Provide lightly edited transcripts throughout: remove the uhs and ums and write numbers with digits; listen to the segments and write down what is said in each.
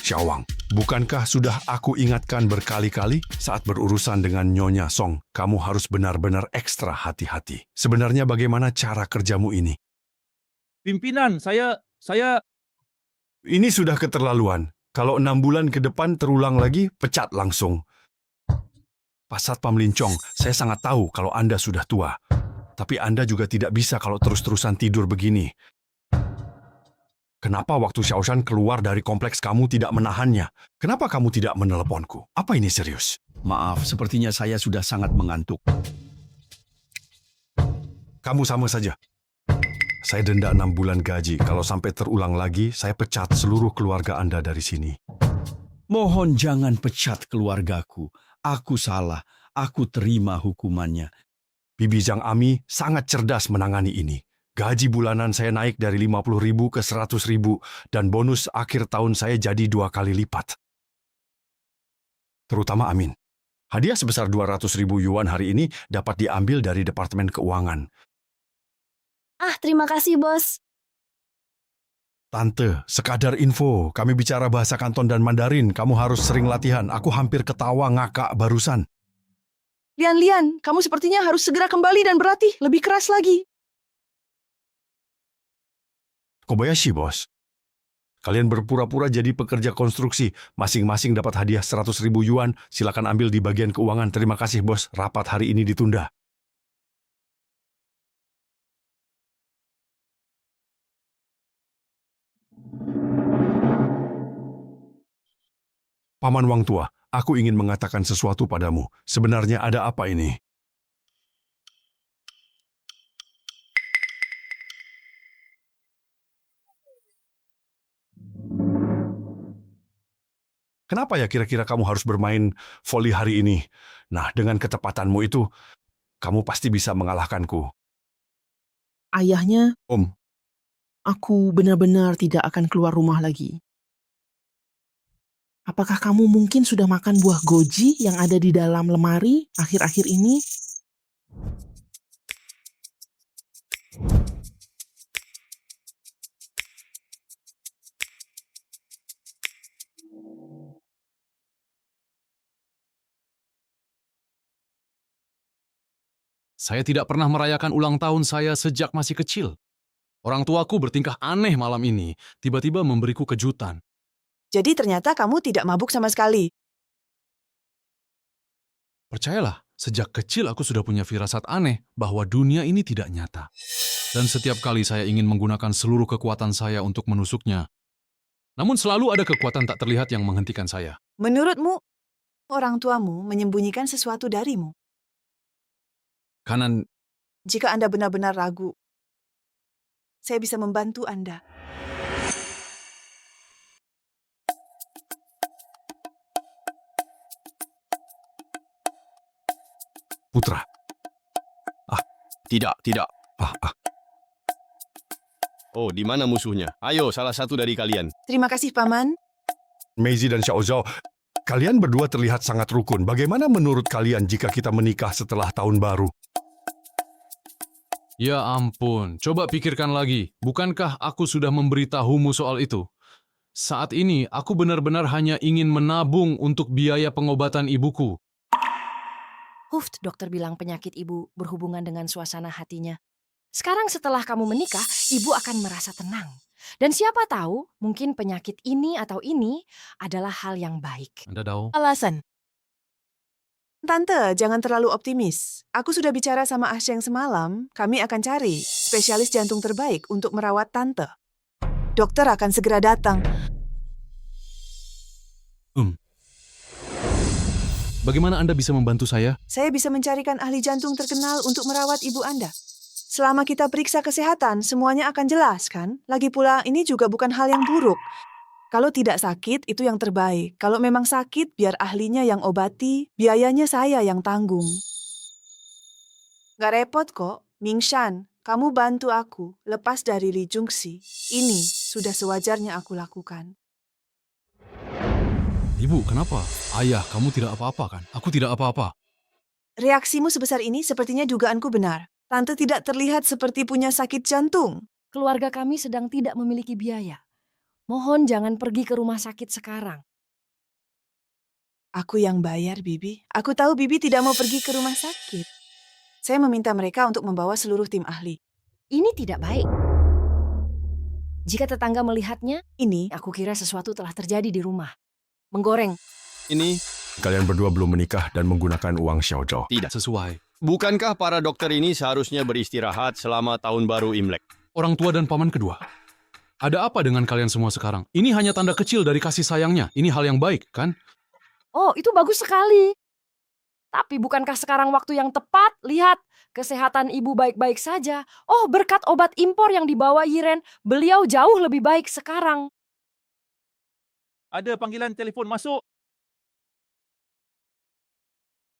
Xiaowang, bukankah sudah aku ingatkan berkali-kali saat berurusan dengan Nyonya Song, kamu harus benar-benar ekstra hati-hati. Sebenarnya bagaimana cara kerjamu ini? Pimpinan, saya... Ini sudah keterlaluan. Kalau 6 bulan ke depan terulang lagi, pecat langsung. Pak Satpam Lincong, saya sangat tahu kalau Anda sudah tua. Tapi Anda juga tidak bisa kalau terus-terusan tidur begini. Kenapa waktu Xiaoshan keluar dari kompleks kamu tidak menahannya? Kenapa kamu tidak meneleponku? Apa ini serius? Maaf, sepertinya saya sudah sangat mengantuk. Kamu sama saja. Saya denda 6 bulan gaji. Kalau sampai terulang lagi, saya pecat seluruh keluarga Anda dari sini. Mohon jangan pecat keluargaku. Aku salah. Aku terima hukumannya. Bibi Zhang Ami sangat cerdas menangani ini. Gaji bulanan saya naik dari 50.000 ke 100.000 dan bonus akhir tahun saya jadi 2 kali lipat. Terutama Amin. Hadiah sebesar 200.000 yuan hari ini dapat diambil dari Departemen Keuangan. Terima kasih, Bos. Tante, sekadar info, kami bicara bahasa Kanton dan Mandarin, kamu harus sering latihan. Aku hampir ketawa ngakak barusan. Lian, kamu sepertinya harus segera kembali dan berlatih lebih keras lagi. Kobayashi, bos. Kalian berpura-pura jadi pekerja konstruksi. Masing-masing dapat hadiah 100.000 yuan. Silakan ambil di bagian keuangan. Terima kasih, bos. Rapat hari ini ditunda. Paman Wang Tua, aku ingin mengatakan sesuatu padamu. Sebenarnya ada apa ini? Kenapa ya kira-kira kamu harus bermain voli hari ini? Nah, dengan ketepatanmu itu, kamu pasti bisa mengalahkanku. Ayahnya, Om, aku benar-benar tidak akan keluar rumah lagi. Apakah kamu mungkin sudah makan buah goji yang ada di dalam lemari akhir-akhir ini? Saya tidak pernah merayakan ulang tahun saya sejak masih kecil. Orang tuaku bertingkah aneh malam ini, tiba-tiba memberiku kejutan. Jadi ternyata kamu tidak mabuk sama sekali. Percayalah, sejak kecil aku sudah punya firasat aneh bahwa dunia ini tidak nyata. Dan setiap kali saya ingin menggunakan seluruh kekuatan saya untuk menusuknya. Namun selalu ada kekuatan tak terlihat yang menghentikan saya. Menurutmu, orang tuamu menyembunyikan sesuatu darimu? Kanan, Jika Anda benar-benar ragu, saya bisa membantu Anda. putra. Tidak. Ah. Oh, di mana musuhnya? Ayo, salah satu dari kalian. Terima kasih, Paman. Meizi dan Xiao Zhao, kalian berdua terlihat sangat rukun. Bagaimana menurut kalian jika kita menikah setelah tahun baru? ya ampun, coba pikirkan lagi. Bukankah aku sudah memberitahumu soal itu? Saat ini, aku benar-benar hanya ingin menabung untuk biaya pengobatan ibuku. Dokter bilang penyakit ibu berhubungan dengan suasana hatinya. Sekarang setelah kamu menikah, ibu akan merasa tenang. Dan siapa tahu, mungkin penyakit ini atau ini adalah hal yang baik. Anda tahu? Alasan. Tante, jangan terlalu optimis. Aku sudah bicara sama Asyeng semalam, kami akan cari spesialis jantung terbaik untuk merawat Tante. Dokter akan segera datang. Bagaimana Anda bisa membantu saya? Saya bisa mencarikan ahli jantung terkenal untuk merawat ibu Anda. Selama kita periksa kesehatan, semuanya akan jelas, kan? Lagi pula, ini juga bukan hal yang buruk. Kalau tidak sakit, itu yang terbaik. Kalau memang sakit, biar ahlinya yang obati, biayanya saya yang tanggung. Gak repot kok, Mingshan. Kamu bantu aku lepas dari Li Jungxi. Ini sudah sewajarnya aku lakukan. Ibu, kenapa? Ayah, kamu tidak apa-apa kan? Aku tidak apa-apa. Reaksimu sebesar ini sepertinya dugaanku benar. Tante tidak terlihat seperti punya sakit jantung. Keluarga kami sedang tidak memiliki biaya. Mohon jangan pergi ke rumah sakit sekarang. Aku yang bayar, Bibi. Aku tahu Bibi tidak mau pergi ke rumah sakit. Saya meminta mereka untuk membawa seluruh tim ahli. Ini tidak baik. Jika tetangga melihatnya, Ini, aku kira sesuatu telah terjadi di rumah. Menggoreng. Ini Kalian berdua belum menikah dan menggunakan uang Xiaozhou. tidak. Sesuai. Bukankah para dokter ini seharusnya beristirahat selama tahun baru Imlek? Orang tua dan paman kedua. Ada apa dengan kalian semua sekarang? Ini hanya tanda kecil dari kasih sayangnya. Ini hal yang baik, kan? Oh, itu bagus sekali. Tapi bukankah sekarang waktu yang tepat? Lihat, kesehatan ibu baik-baik saja. Oh, berkat obat impor yang dibawa Yiren, beliau jauh lebih baik sekarang. Ada panggilan telepon masuk.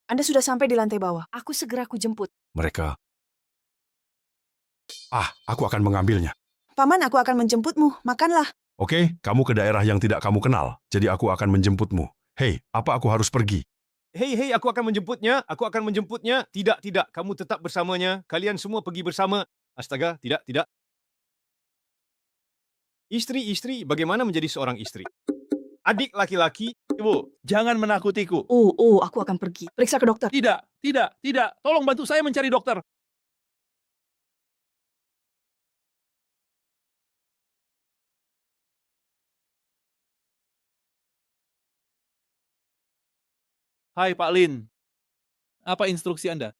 Anda sudah sampai di lantai bawah. Aku segera jemput. Mereka. Aku akan mengambilnya. Paman, aku akan menjemputmu. Makanlah. Oke, kamu ke daerah yang tidak kamu kenal, jadi aku akan menjemputmu. Hei, apa aku harus pergi? Hei, aku akan menjemputnya. Aku akan menjemputnya. Tidak. Kamu tetap bersamanya. Kalian semua pergi bersama. Astaga, tidak. Istri, bagaimana menjadi seorang istri? Adik laki-laki. Ibu, jangan menakutiku. Aku akan pergi. Periksa ke dokter. Tidak. Tolong bantu saya mencari dokter. Hai Pak Lin. Apa instruksi Anda?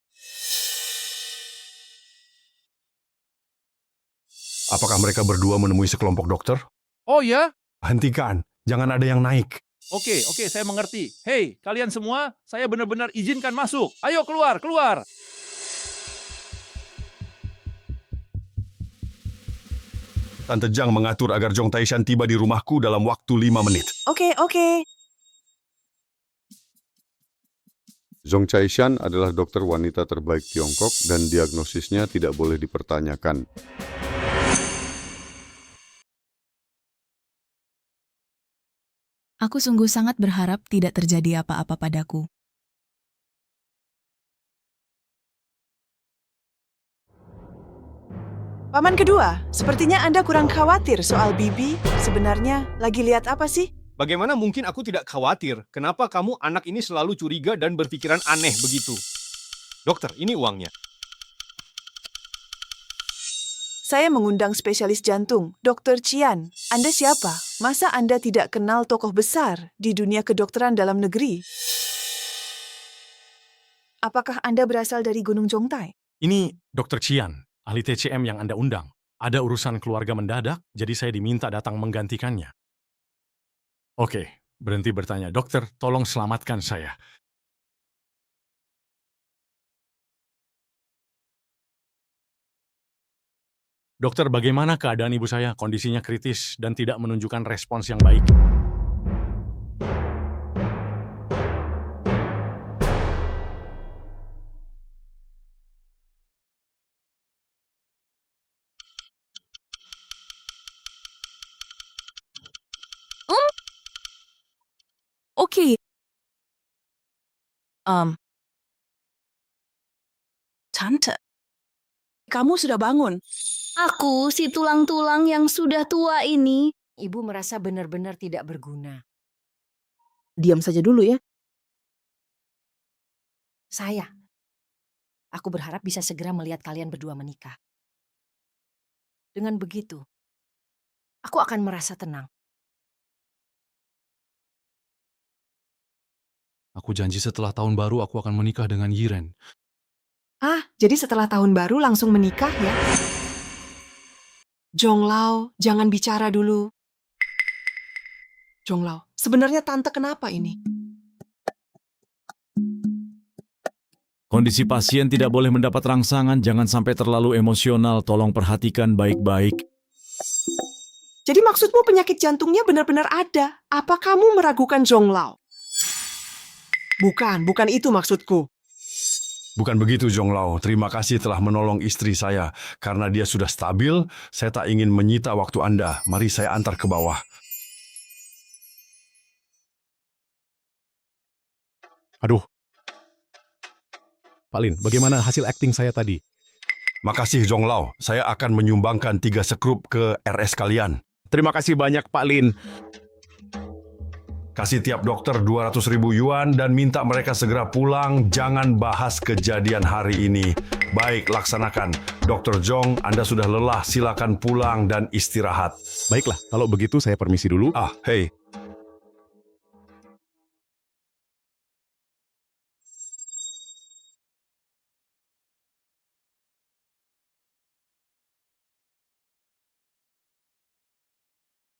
Apakah mereka berdua menemui sekelompok dokter? Oh ya? Hentikan, jangan ada yang naik. Oke, saya mengerti. Hei, kalian semua, saya benar-benar izinkan masuk. Ayo keluar. Tante Zhang mengatur agar Zhong Taishan tiba di rumahku dalam waktu 5 menit. Oke. Zhong Chaishan adalah dokter wanita terbaik Tiongkok dan diagnosisnya tidak boleh dipertanyakan. Aku sungguh sangat berharap tidak terjadi apa-apa padaku. Paman kedua, sepertinya Anda kurang khawatir soal Bibi. Sebenarnya lagi lihat apa sih? Bagaimana mungkin aku tidak khawatir? Kenapa kamu anak ini selalu curiga dan berpikiran aneh begitu? Dokter, ini uangnya. Saya mengundang spesialis jantung, Dr. Chian. Anda siapa? Masa Anda tidak kenal tokoh besar di dunia kedokteran dalam negeri? Apakah Anda berasal dari Gunung Zhongtai? Ini Dr. Chian, ahli TCM yang Anda undang. Ada urusan keluarga mendadak, jadi saya diminta datang menggantikannya. Oke, berhenti bertanya. Dokter, tolong selamatkan saya. Dokter, bagaimana keadaan ibu saya? Kondisinya kritis dan tidak menunjukkan respons yang baik. Oke. Tante, kamu sudah bangun. Aku, si tulang-tulang yang sudah tua ini. Ibu merasa benar-benar tidak berguna. Diam saja dulu ya. Aku berharap bisa segera melihat kalian berdua menikah. Dengan begitu, aku akan merasa tenang. Aku janji setelah tahun baru aku akan menikah dengan Yiren. Jadi setelah tahun baru langsung menikah ya? Zhonglao, jangan bicara dulu. Zhonglao, sebenarnya tante kenapa ini? Kondisi pasien tidak boleh mendapat rangsangan, jangan sampai terlalu emosional, tolong perhatikan baik-baik. Jadi maksudmu penyakit jantungnya benar-benar ada? Apa kamu meragukan Zhonglao? Bukan itu maksudku. Bukan begitu, Zhonglao. Terima kasih telah menolong istri saya. Karena dia sudah stabil, saya tak ingin menyita waktu Anda. Mari saya antar ke bawah. Aduh. Pak Lin, bagaimana hasil akting saya tadi? Makasih, Zhonglao. Saya akan menyumbangkan 3 sekrup ke RS kalian. terima kasih banyak Pak Lin. Kasih tiap dokter 200.000 yuan dan minta mereka segera pulang. Jangan bahas kejadian hari ini. Baik, laksanakan. Dr. Zhong, Anda sudah lelah. Silakan pulang dan istirahat. Baiklah, kalau begitu saya permisi dulu. Hei.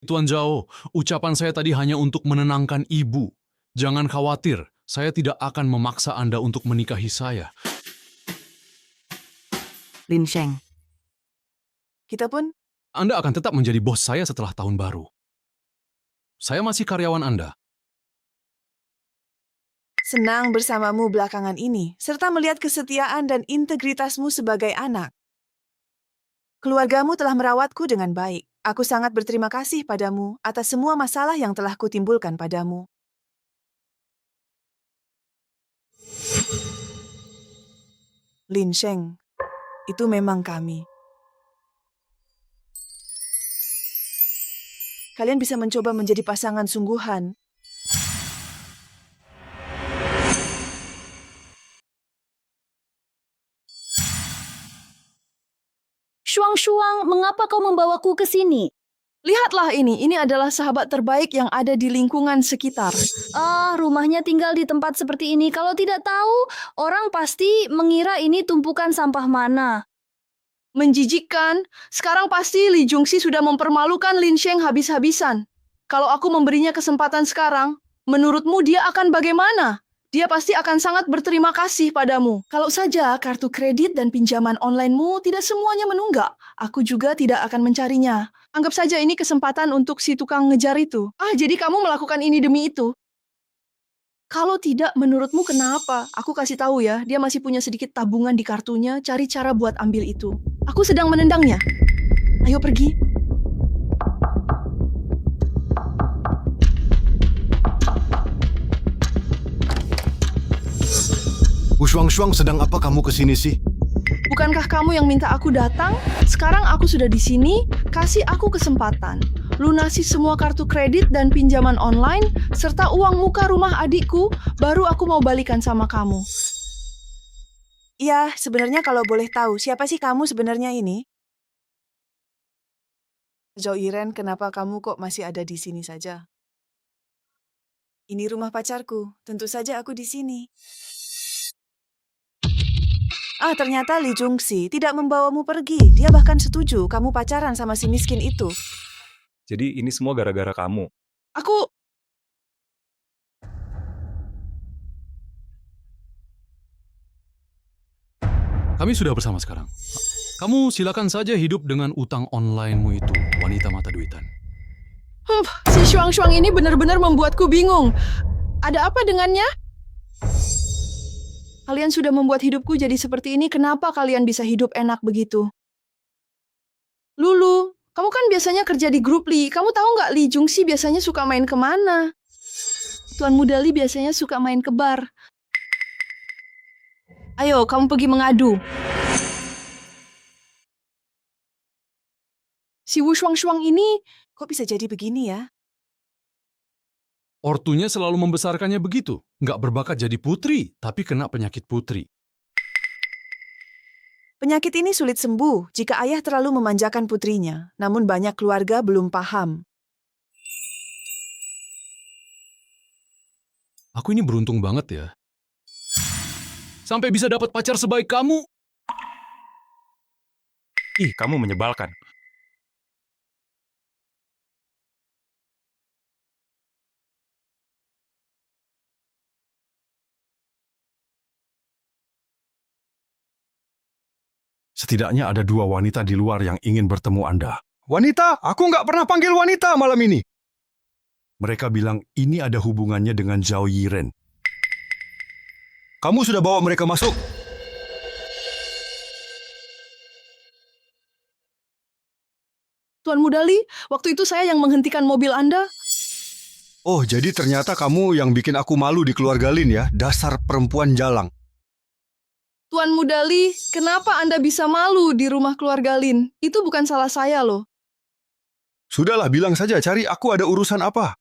Tuan Zhao, ucapan saya tadi hanya untuk menenangkan ibu. Jangan khawatir, saya tidak akan memaksa Anda untuk menikahi saya. Lin Sheng. Kita pun Anda akan tetap menjadi bos saya setelah tahun baru. Saya masih karyawan Anda. senang bersamamu belakangan ini, serta melihat kesetiaan dan integritasmu sebagai anak. Keluargamu telah merawatku dengan baik. Aku sangat berterima kasih padamu atas semua masalah yang telah kutimbulkan padamu. Lin Sheng, itu memang kami. Kalian bisa mencoba menjadi pasangan sungguhan. Shuang-Shuang, mengapa kau membawaku ke sini? Lihatlah ini adalah sahabat terbaik yang ada di lingkungan sekitar. Rumahnya tinggal di tempat seperti ini. Kalau tidak tahu, orang pasti mengira ini tumpukan sampah mana. Menjijikkan. Sekarang pasti Li Jungxi sudah mempermalukan Lin Sheng habis-habisan. Kalau aku memberinya kesempatan sekarang, menurutmu dia akan bagaimana? Dia pasti akan sangat berterima kasih padamu. Kalau saja kartu kredit dan pinjaman online-mu tidak semuanya menunggak, aku juga tidak akan mencarinya. Anggap saja ini kesempatan untuk si tukang ngejar itu. Jadi kamu melakukan ini demi itu? Kalau tidak, menurutmu kenapa? Aku kasih tahu ya, dia masih punya sedikit tabungan di kartunya, cari cara buat ambil itu. Aku sedang menendangnya. Ayo pergi. Bu Shuang-Shuang, sedang apa kamu kesini sih? Bukankah kamu yang minta aku datang? Sekarang aku sudah di sini, kasih aku kesempatan. Lunasi semua kartu kredit dan pinjaman online, serta uang muka rumah adikku, baru aku mau balikan sama kamu. Ya, sebenarnya kalau boleh tahu, siapa sih kamu sebenarnya ini? Zhao Yiren, kenapa kamu kok masih ada di sini saja? Ini rumah pacarku, tentu saja aku di sini. Ternyata Li Jungxi tidak membawamu pergi. Dia bahkan setuju kamu pacaran sama si miskin itu. Jadi ini semua gara-gara kamu. Kami sudah bersama sekarang. Kamu silakan saja hidup dengan utang online-mu itu, wanita mata duitan. Si Shuang-Shuang ini benar-benar membuatku bingung. Ada apa dengannya? Kalian sudah membuat hidupku jadi seperti ini, kenapa kalian bisa hidup enak begitu? Lulu, kamu kan biasanya kerja di grup Li. Kamu tahu nggak Li Jungxi biasanya suka main kemana? Tuan Muda Li biasanya suka main ke bar. Ayo, kamu pergi mengadu. Si Wu Shuang-Shuang ini, kok bisa jadi begini ya? Ortunya selalu membesarkannya begitu. Nggak berbakat jadi putri, tapi kena penyakit putri. Penyakit ini sulit sembuh jika ayah terlalu memanjakan putrinya. Namun banyak keluarga belum paham. Aku ini beruntung banget ya. Sampai bisa dapat pacar sebaik kamu. Ih, kamu menyebalkan. Setidaknya ada 2 wanita di luar yang ingin bertemu Anda. Wanita? Aku nggak pernah panggil wanita malam ini. Mereka bilang ini ada hubungannya dengan Zhao Yiren. Kamu sudah bawa mereka masuk? Tuan Muda Li, waktu itu saya yang menghentikan mobil Anda. Oh, jadi ternyata kamu yang bikin aku malu di keluarga Lin ya? Dasar perempuan jalang. Tuan Muda Li, kenapa Anda bisa malu di rumah keluarga Lin? Itu bukan salah saya loh. Sudahlah, bilang saja, cari aku ada urusan apa.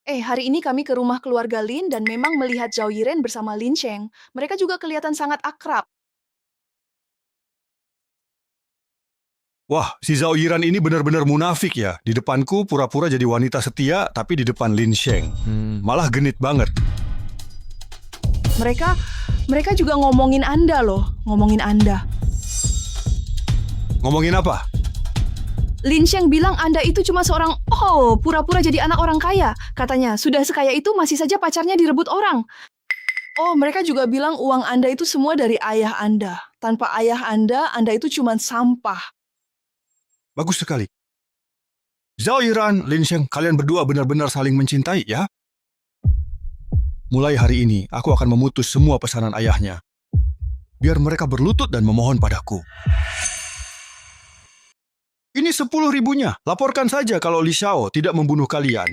Hari ini kami ke rumah keluarga Lin dan memang melihat Zhao Yiren bersama Lin Sheng. Mereka juga kelihatan sangat akrab. Wah, si Zhao Yiran ini benar-benar munafik ya. Di depanku pura-pura jadi wanita setia, tapi di depan Lin Sheng. Malah genit banget. Mereka juga ngomongin Anda loh, ngomongin Anda. Ngomongin apa? Lin Sheng bilang Anda itu cuma seorang, pura-pura jadi anak orang kaya. Katanya, sudah sekaya itu masih saja pacarnya direbut orang. Mereka juga bilang uang Anda itu semua dari ayah Anda. Tanpa ayah Anda itu cuma sampah. Bagus sekali. Zhao Yiran, Lin Sheng, kalian berdua benar-benar saling mencintai ya? Mulai hari ini, aku akan memutus semua pesanan ayahnya. Biar mereka berlutut dan memohon padaku. Ini 10.000-nya. Laporkan saja kalau Li Xiao tidak membunuh kalian.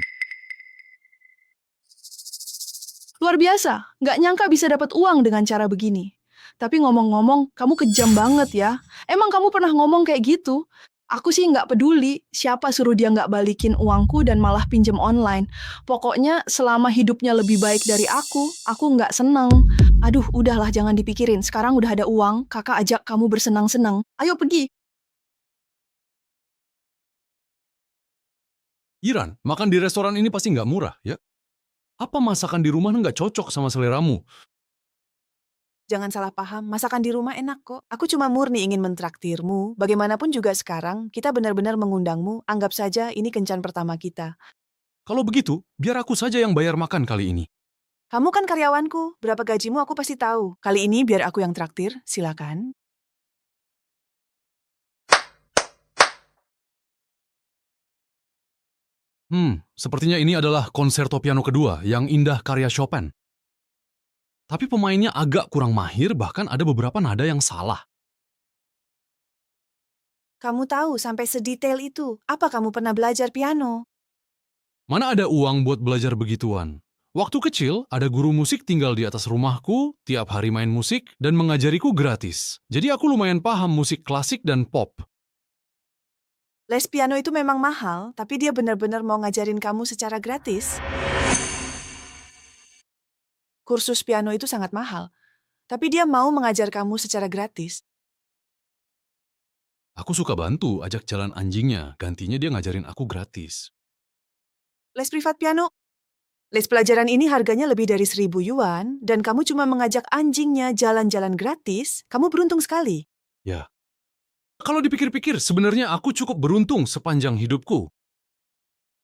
Luar biasa, nggak nyangka bisa dapat uang dengan cara begini. Tapi ngomong-ngomong, kamu kejam banget ya. Emang kamu pernah ngomong kayak gitu? Aku sih nggak peduli siapa suruh dia nggak balikin uangku dan malah pinjem online. Pokoknya selama hidupnya lebih baik dari aku nggak seneng. Aduh, udahlah jangan dipikirin. Sekarang udah ada uang, kakak ajak kamu bersenang-senang. Ayo pergi. Yiran, makan di restoran ini pasti nggak murah, ya? Apa masakan di rumah nggak cocok sama seleramu? Jangan salah paham, masakan di rumah enak kok. Aku cuma murni ingin mentraktirmu. Bagaimanapun juga sekarang, kita benar-benar mengundangmu. Anggap saja ini kencan pertama kita. Kalau begitu, biar aku saja yang bayar makan kali ini. Kamu kan karyawanku, berapa gajimu aku pasti tahu. Kali ini biar aku yang traktir, silakan. Sepertinya ini adalah konserto piano kedua yang indah karya Chopin. Tapi pemainnya agak kurang mahir, bahkan ada beberapa nada yang salah. Kamu tahu sampai sedetail itu. Apa kamu pernah belajar piano? Mana ada uang buat belajar begituan? Waktu kecil, ada guru musik tinggal di atas rumahku, tiap hari main musik, dan mengajariku gratis. Jadi aku lumayan paham musik klasik dan pop. Les piano itu memang mahal, tapi dia benar-benar mau ngajarin kamu secara gratis. Kursus piano itu sangat mahal, tapi dia mau mengajar kamu secara gratis. Aku suka bantu ajak jalan anjingnya, gantinya dia ngajarin aku gratis. Les privat piano? Les pelajaran ini harganya lebih dari 1.000 yuan, dan kamu cuma mengajak anjingnya jalan-jalan gratis, kamu beruntung sekali. Ya. Kalau dipikir-pikir, sebenarnya aku cukup beruntung sepanjang hidupku.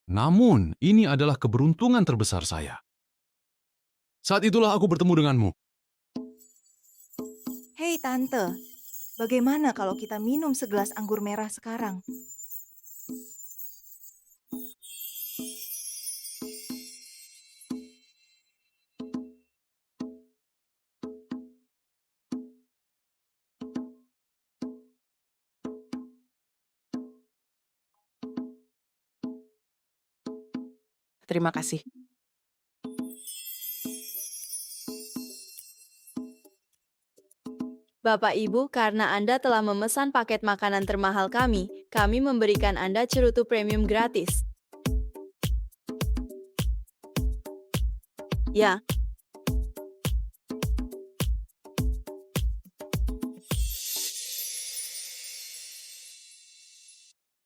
Namun, ini adalah keberuntungan terbesar saya. Saat itulah aku bertemu denganmu. Hei Tante, bagaimana kalau kita minum segelas anggur merah sekarang? Terima kasih. Bapak Ibu, karena Anda telah memesan paket makanan termahal kami memberikan Anda cerutu premium gratis. Ya.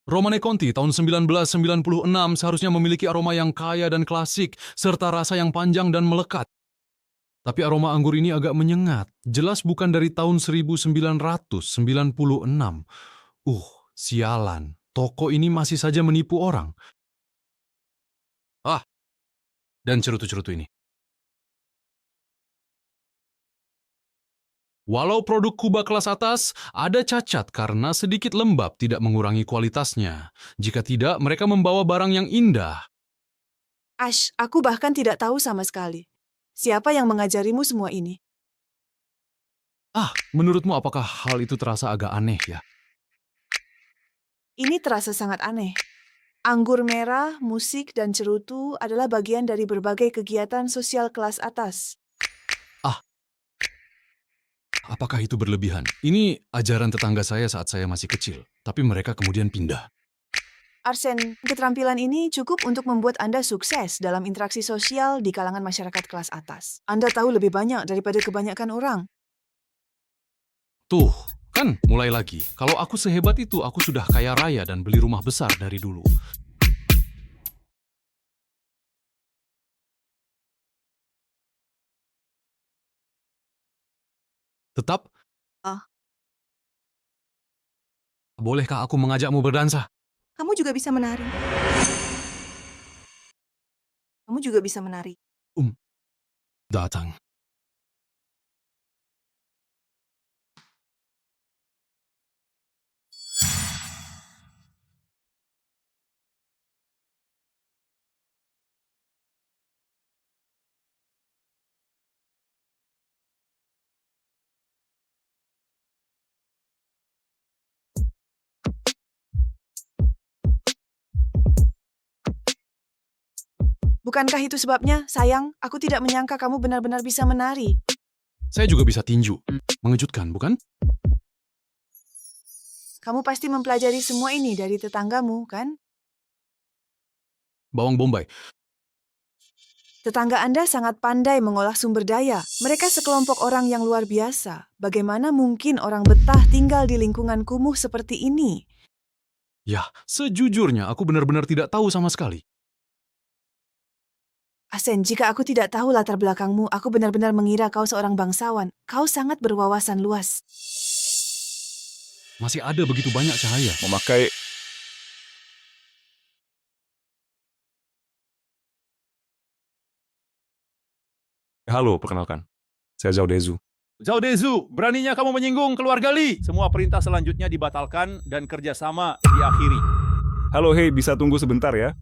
Romane Conti tahun 1996 seharusnya memiliki aroma yang kaya dan klasik, serta rasa yang panjang dan melekat. Tapi aroma anggur ini agak menyengat, jelas bukan dari tahun 1996. Sialan, toko ini masih saja menipu orang. Dan cerutu-cerutu ini. Walau produk Kuba kelas atas, ada cacat karena sedikit lembab tidak mengurangi kualitasnya. Jika tidak, mereka membawa barang yang indah. Ash, aku bahkan tidak tahu sama sekali. Siapa yang mengajarimu semua ini? Menurutmu apakah hal itu terasa agak aneh ya? Ini terasa sangat aneh. Anggur merah, musik, dan cerutu adalah bagian dari berbagai kegiatan sosial kelas atas. Apakah itu berlebihan? Ini ajaran tetangga saya saat saya masih kecil, tapi mereka kemudian pindah. Arsen, keterampilan ini cukup untuk membuat Anda sukses dalam interaksi sosial di kalangan masyarakat kelas atas. Anda tahu lebih banyak daripada kebanyakan orang. Tuh, kan mulai lagi. Kalau aku sehebat itu, aku sudah kaya raya dan beli rumah besar dari dulu. Tetap, bolehkah aku mengajakmu berdansa? Kamu juga bisa menari. Kamu juga bisa menari. Datang. Bukankah itu sebabnya, sayang, aku tidak menyangka kamu benar-benar bisa menari. Saya juga bisa tinju. Mengejutkan, bukan? Kamu pasti mempelajari semua ini dari tetanggamu, kan? Bawang bombay. Tetangga Anda sangat pandai mengolah sumber daya. Mereka sekelompok orang yang luar biasa. Bagaimana mungkin orang betah tinggal di lingkungan kumuh seperti ini? Ya, sejujurnya aku benar-benar tidak tahu sama sekali. Asen, jika aku tidak tahu latar belakangmu, aku benar-benar mengira kau seorang bangsawan. Kau sangat berwawasan luas. Masih ada begitu banyak cahaya. Memakai Halo, perkenalkan. Saya Zhao Dezu. Zhao Dezu, beraninya kamu menyinggung keluarga Li. Semua perintah selanjutnya dibatalkan dan kerjasama diakhiri. Halo, hei, bisa tunggu sebentar ya?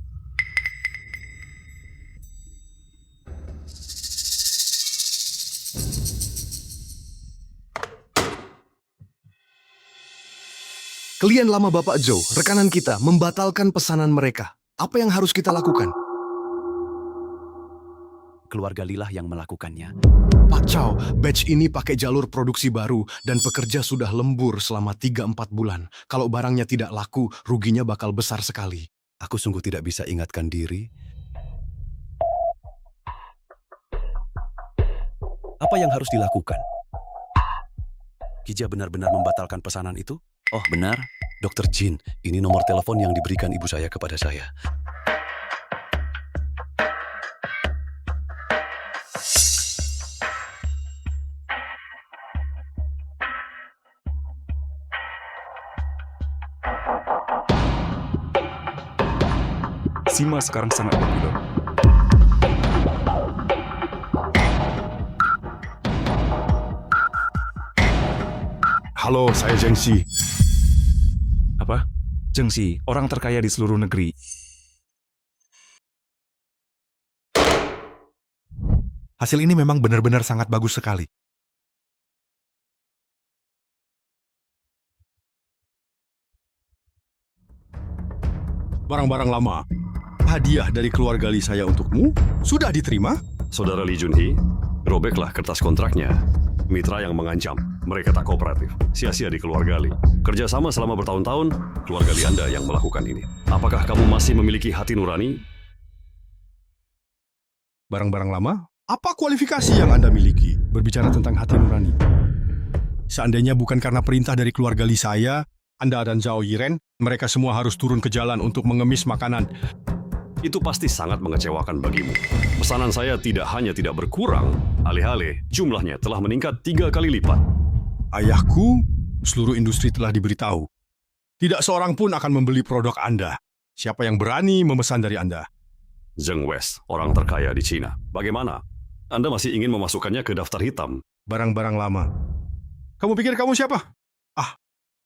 Klien lama Bapak Zhou, rekanan kita, membatalkan pesanan mereka. Apa yang harus kita lakukan? Keluarga Lilah yang melakukannya. Pak Chow, batch ini pakai jalur produksi baru dan pekerja sudah lembur selama 3-4 bulan. Kalau barangnya tidak laku, ruginya bakal besar sekali. Aku sungguh tidak bisa ingatkan diri. Apa yang harus dilakukan? Kija benar-benar membatalkan pesanan itu? Oh benar, Dr. Jin, ini nomor telepon yang diberikan ibu saya kepada saya. Sima sekarang sangat populer. Halo, saya Zheng Xi. Apa? Zheng Xi, orang terkaya di seluruh negeri. Hasil ini memang benar-benar sangat bagus sekali. Barang-barang lama. Hadiah dari keluarga Li saya untukmu sudah diterima? Saudara Li Junhee, robeklah kertas kontraknya. Mitra yang mengancam, mereka tak kooperatif. Sia-sia di keluarga Li. Kerjasama selama bertahun-tahun, keluarga Li Anda yang melakukan ini. Apakah kamu masih memiliki hati nurani? Barang-barang lama? Apa kualifikasi yang Anda miliki berbicara tentang hati nurani? Seandainya bukan karena perintah dari keluarga Li saya, Anda dan Zhao Yiren, mereka semua harus turun ke jalan untuk mengemis makanan. Itu pasti sangat mengecewakan bagimu. Pesanan saya tidak hanya tidak berkurang, alih-alih jumlahnya telah meningkat 3 kali lipat. Ayahku, seluruh industri telah diberitahu. Tidak seorang pun akan membeli produk Anda. Siapa yang berani memesan dari Anda? Zheng West, orang terkaya di Cina. Bagaimana? Anda masih ingin memasukkannya ke daftar hitam? Barang-barang lama. Kamu pikir kamu siapa?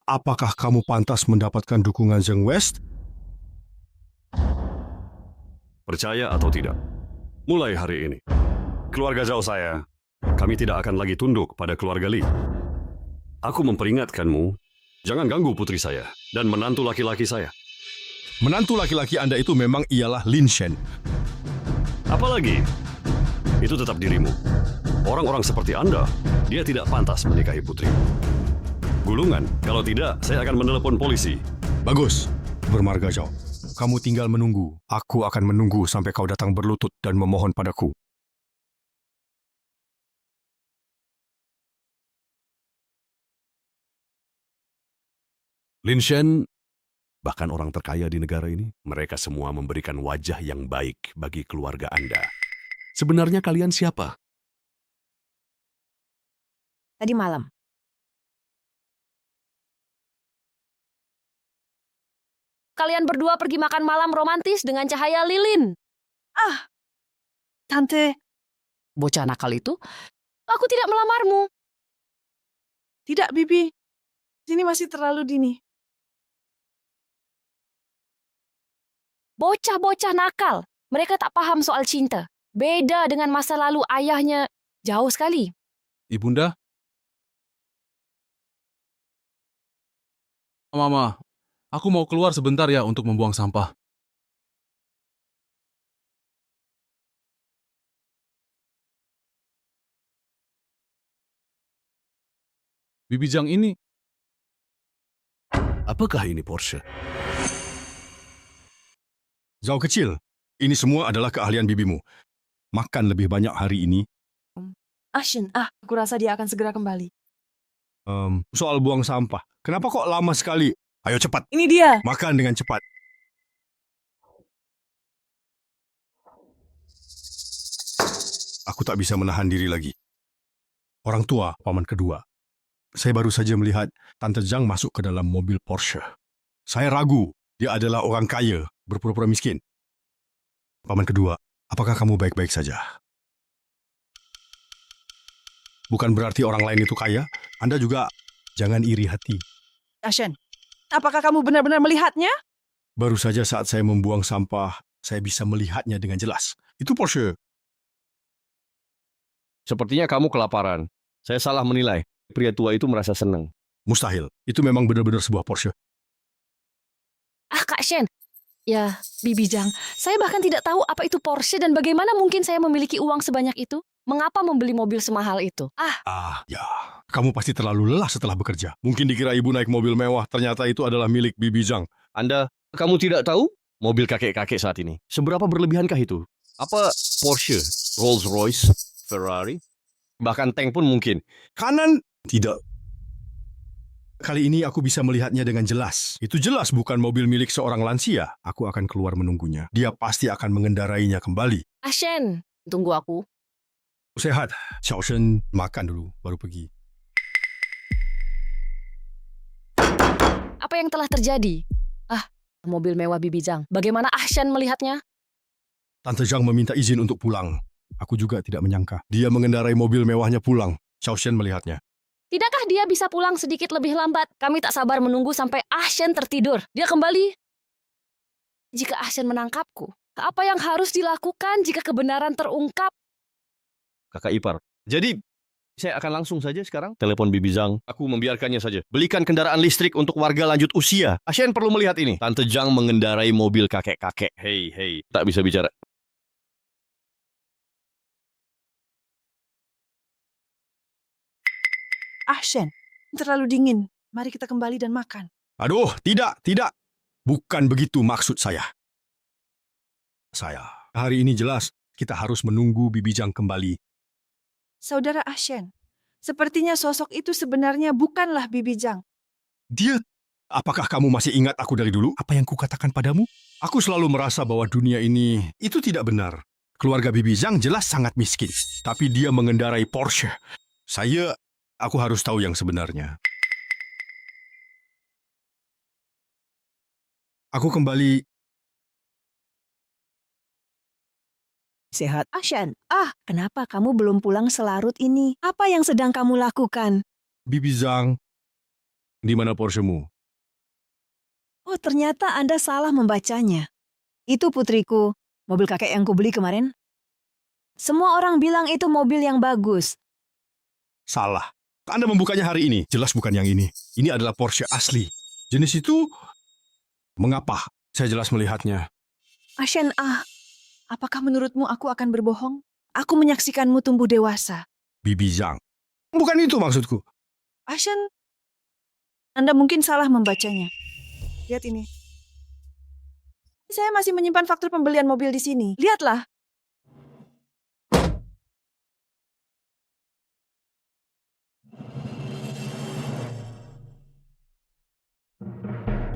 Apakah kamu pantas mendapatkan dukungan Zheng West? Percaya atau tidak, mulai hari ini, keluarga Zhao saya, kami tidak akan lagi tunduk pada keluarga Li. Aku memperingatkanmu, jangan ganggu putri saya dan menantu laki-laki saya. Menantu laki-laki Anda itu memang ialah Lin Shen. Apalagi, itu tetap dirimu. Orang-orang seperti Anda, dia tidak pantas menikahi putri. Gulungan, kalau tidak, saya akan menelepon polisi. Bagus, bermarga Zhao. kamu tinggal menunggu. Aku akan menunggu sampai kau datang berlutut dan memohon padaku. Lin Shen, bahkan orang terkaya di negara ini, mereka semua memberikan wajah yang baik bagi keluarga Anda. Sebenarnya kalian siapa? Tadi malam. Kalian berdua pergi makan malam romantis dengan cahaya lilin. Ah, Tante. Bocah nakal itu, aku tidak melamarmu. Tidak, Bibi. Sini masih terlalu dini. Bocah-bocah nakal. Mereka tak paham soal cinta. Beda dengan masa lalu ayahnya. Jauh sekali. Ibunda? Mama, aku mau keluar sebentar ya untuk membuang sampah. Bibi Zhang ini... Apakah ini Porsche? Zhao kecil, ini semua adalah keahlian bibimu. Makan lebih banyak hari ini. Ashen, aku rasa dia akan segera kembali. Soal buang sampah, kenapa kok lama sekali? Ayo cepat. Ini dia. Makan dengan cepat. Aku tak bisa menahan diri lagi. Orang tua, paman kedua. Saya baru saja melihat Tante Zhang masuk ke dalam mobil Porsche. Saya ragu, dia adalah orang kaya, berpura-pura miskin. Paman kedua, apakah kamu baik-baik saja? Bukan berarti orang lain itu kaya, Anda juga jangan iri hati. Ashen, apakah kamu benar-benar melihatnya? Baru saja saat saya membuang sampah, saya bisa melihatnya dengan jelas. Itu Porsche. Sepertinya kamu kelaparan. Saya salah menilai. Pria tua itu merasa senang. Mustahil. Itu memang benar-benar sebuah Porsche. Kak Shen. Ya, Bibi Zhang, saya bahkan tidak tahu apa itu Porsche dan bagaimana mungkin saya memiliki uang sebanyak itu. Mengapa membeli mobil semahal itu? Ya. Kamu pasti terlalu lelah setelah bekerja. Mungkin dikira ibu naik mobil mewah, ternyata itu adalah milik Bibi Zhang. Kamu tidak tahu? Mobil kakek-kakek saat ini. Seberapa berlebihankah itu? Apa Porsche, Rolls-Royce, Ferrari? Bahkan tank pun mungkin. Kanan? Tidak. Kali ini aku bisa melihatnya dengan jelas. Itu jelas bukan mobil milik seorang lansia. Aku akan keluar menunggunya. Dia pasti akan mengendarainya kembali. Ashen, tunggu aku. Sehat. Xiao Shen makan dulu, baru pergi. Apa yang telah terjadi? Mobil mewah Bibi Zhang. Bagaimana Ashen melihatnya? Tante Zhang meminta izin untuk pulang. Aku juga tidak menyangka. Dia mengendarai mobil mewahnya pulang. Xiao Shen melihatnya. Tidakkah dia bisa pulang sedikit lebih lambat? Kami tak sabar menunggu sampai Ashen tertidur. Dia kembali. Jika Ashen menangkapku, apa yang harus dilakukan jika kebenaran terungkap? Kakak ipar. Jadi, saya akan langsung saja sekarang telepon Bibi Zhang. Aku membiarkannya saja. Belikan kendaraan listrik untuk warga lanjut usia. Ashen perlu melihat ini. Tante Zhang mengendarai mobil kakek-kakek. Hei. Tak bisa bicara. Ashen, terlalu dingin. Mari kita kembali dan makan. Aduh, tidak. Bukan begitu maksud saya. Hari ini jelas kita harus menunggu Bibi Zhang kembali. Saudara Ashen, sepertinya sosok itu sebenarnya bukanlah Bibi Zhang. Apakah kamu masih ingat aku dari dulu? Apa yang kukatakan padamu? Aku selalu merasa bahwa dunia ini itu tidak benar. Keluarga Bibi Zhang jelas sangat miskin, tapi dia mengendarai Porsche. Aku harus tahu yang sebenarnya. Aku kembali. Sehat, Ashen. Kenapa kamu belum pulang selarut ini? Apa yang sedang kamu lakukan? Bibi Zhang, di mana Porsche-mu? Oh, ternyata Anda salah membacanya. Itu putriku, mobil kakek yang kubeli kemarin. Semua orang bilang itu mobil yang bagus. Salah. Anda membukanya hari ini. Jelas bukan yang ini. Ini adalah Porsche asli. Jenis itu... Mengapa? Saya jelas melihatnya. Ashen, apakah menurutmu aku akan berbohong? Aku menyaksikanmu tumbuh dewasa. Bibi Zhang. Bukan itu maksudku. Ashen, Anda mungkin salah membacanya. Lihat ini. Saya masih menyimpan faktur pembelian mobil di sini. Lihatlah.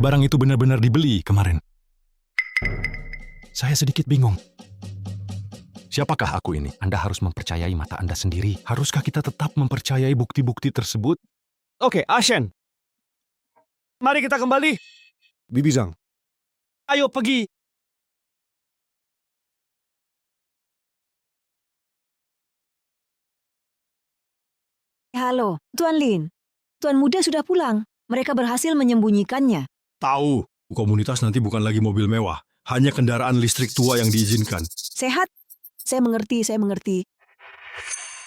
Barang itu benar-benar dibeli kemarin. Saya sedikit bingung. Siapakah aku ini? Anda harus mempercayai mata Anda sendiri. Haruskah kita tetap mempercayai bukti-bukti tersebut? Oke, Ashen. Mari kita kembali. Bibi Zhang. Ayo pergi. Halo, Tuan Lin. Tuan muda sudah pulang. Mereka berhasil menyembunyikannya. Tahu, komunitas nanti bukan lagi mobil mewah. Hanya kendaraan listrik tua yang diizinkan. Sehat? Saya mengerti, saya mengerti.